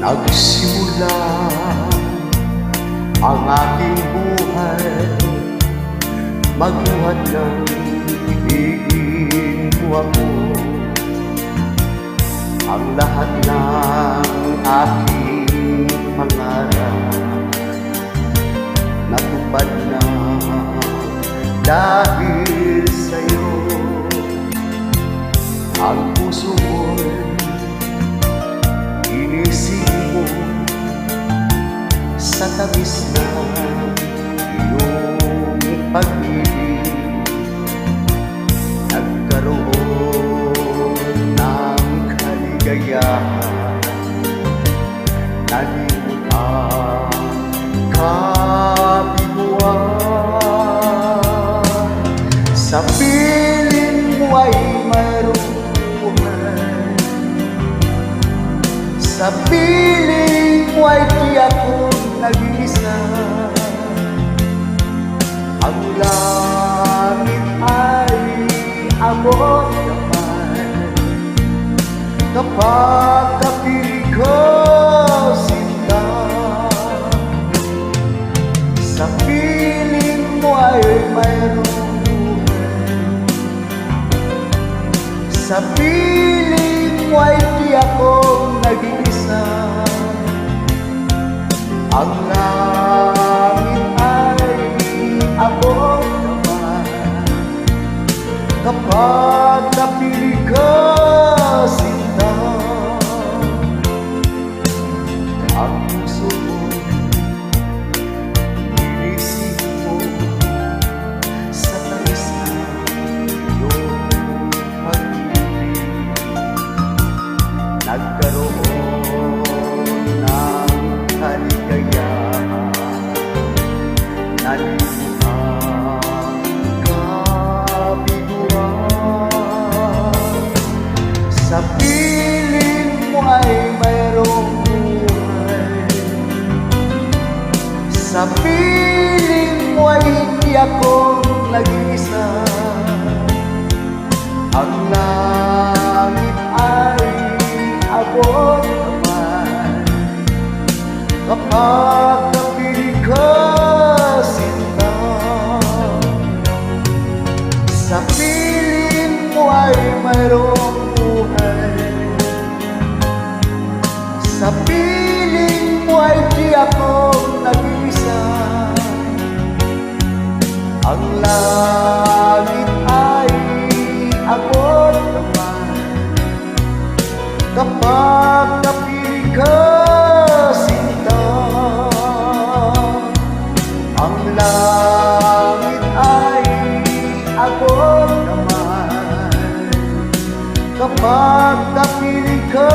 Nagsimula ang aking buhay, magbuhat ng ibigin mo ako. Ang lahat ng aking pangarap natupad na dahil sa'yo. Ang puso mo'y inisip mo sa tabis na iyong pag-ibig. Nagkaroon ng kaligayahan, nalimot ang kabiguan. Sa piling mo ay mayroong buhay, sa piling mo ay di ako nag-iisa. Ang langit ay abot naman kapag kapiling ko sinta. Sa piling mo ay mayroong buhay, sa piling mo ay di ako nag-iisa. Ang langit ay abot naman kapag napili ka sinta. Ang puso mo inisip mo sa tamis na iyong pag-ibig. Nagkaroon ng kaligayahan, nalimot ang kabiguan. Sa piling mo ay mayroong buhay, sa piling mo ay hindi ako nag-iisa. Ang langit ay abot naman kapag napiling ka sinta. Sa piling mo ay mayroong buhay, sa piling mo ay di ako nag-iisa. Ang langit ay abot naman kapag napiling ka sinta. Ang langit ay abot naman kapag napiling ka